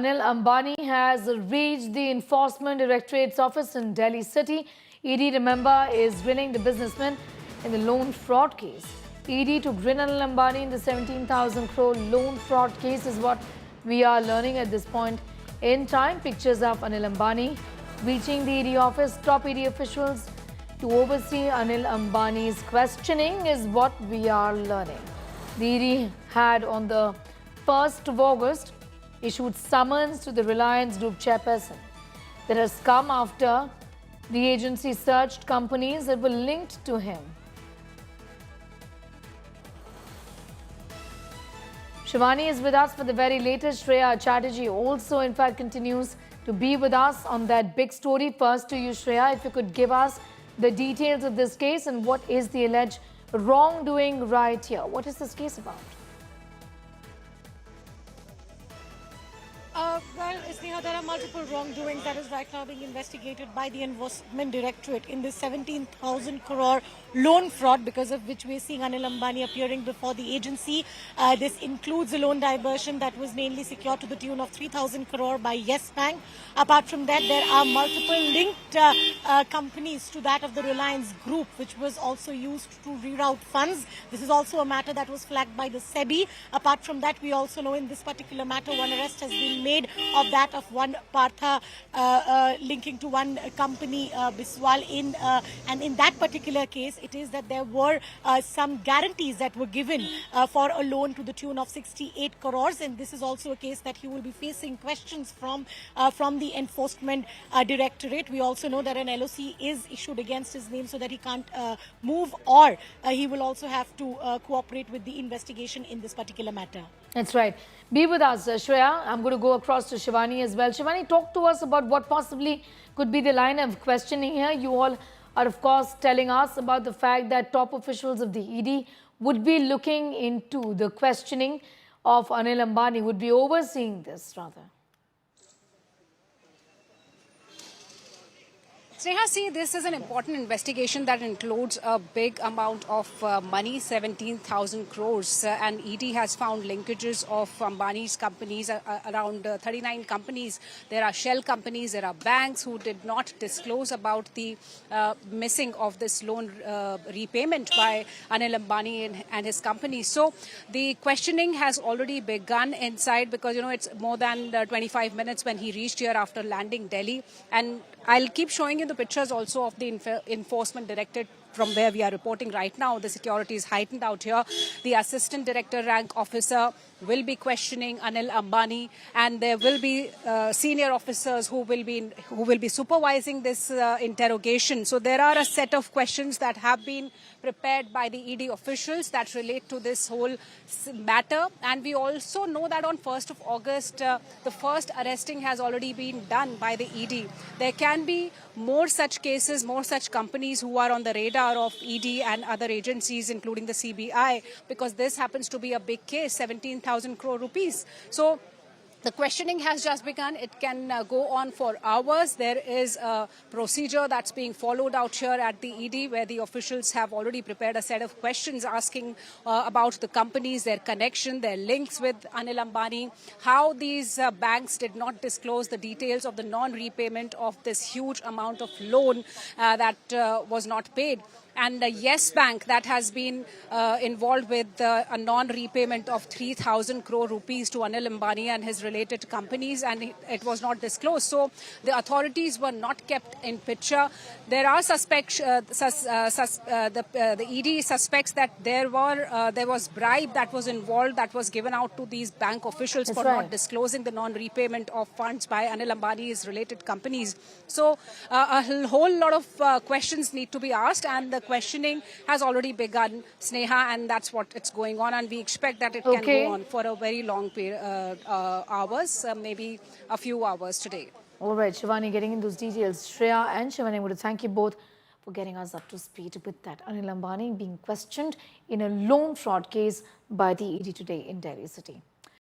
Anil Ambani has reached the Enforcement Directorate's office in Delhi City. ED, remember, is grilling the businessman in the loan fraud case. ED to grill Anil Ambani in the 17,000 crore loan fraud case is what we are learning at this point in time. Pictures of Anil Ambani reaching the ED office. Top ED officials to oversee Anil Ambani's questioning is what we are learning. The ED had on the 1st of August issued summons to the Reliance Group chairperson. That has come after the agency searched companies that were linked to him. Shivani is with us for the very latest. Shreya Chatterjee also, in fact, continues to be with us on that big story. First to you, Shreya, if you could give us the details of this case and what is the alleged wrongdoing right here. What is this case about? Well, Sneha, there are multiple wrongdoings that is right now being investigated by the Enforcement Directorate in this 17,000 crore loan fraud, because of which we're seeing Anil Ambani appearing before the agency. This includes a loan diversion that was mainly secured to the tune of 3,000 crore by Yes Bank. Apart from that, there are multiple linked companies to that of the Reliance Group, which was also used to reroute funds. This is also a matter that was flagged by the SEBI. Apart from that, we also know in this particular matter, one arrest has been made of that of one Partha linking to one company, Biswal, and in that particular case, it is that there were some guarantees that were given for a loan to the tune of 68 crores, and this is also a case that he will be facing questions from the Enforcement Directorate. We also know that an LOC is issued against his name so that he can't move, or he will also have to cooperate with the investigation in this particular matter. That's right. Be with us, Shreya. I'm going to go across to Shivani as well. Shivani, talk to us about what possibly could be the line of questioning here. You all are, of course, telling us about the fact that top officials of the ED would be looking into the questioning of Anil Ambani, would be overseeing this, rather. Sneha, see, this is an important investigation that includes a big amount of money, 17,000 crores, and ED has found linkages of Ambani's companies, around 39 companies. There are shell companies, there are banks who did not disclose about the missing of this loan repayment by Anil Ambani and his company. So the questioning has already begun inside, because, you know, it's more than 25 minutes when he reached here after landing Delhi. And I'll keep showing you the pictures also of the Enforcement Directorate from where we are reporting right now. The security is heightened out here. The assistant director rank officer will be questioning Anil Ambani, and there will be senior officers who will be supervising this interrogation. So there are a set of questions that have been prepared by the ED officials that relate to this whole matter. And we also know that on 1st of August, the first arresting has already been done by the ED. There can be more such cases, more such companies who are on the radar of ED and other agencies, including the CBI, because this happens to be a big case, 17,000 crore rupees. So the questioning has just begun. It can go on for hours. There is a procedure that's being followed out here at the ED, where the officials have already prepared a set of questions asking about the companies, their connection, their links with Anil Ambani, how these banks did not disclose the details of the non-repayment of this huge amount of loan that was not paid. And Yes Bank, that has been involved with a non-repayment of 3,000 crore rupees to Anil Ambani and his related companies, and it was not disclosed. So the authorities were not kept in picture. There are the ED suspects that there was bribe that was involved, that was given out to these bank officials. That's for right. Not disclosing the non-repayment of funds by Anil Ambani's related companies. So a whole lot of questions need to be asked, and the questioning has already begun, Sneha, and that's what it's going on, and we expect that it can go on for a very long period, hours, maybe a few hours today. All right, Shivani, getting in those details. Shreya and Shivani, I want to thank you both for getting us up to speed with that. Anil Ambani being questioned in a loan fraud case by the ED today in Delhi City.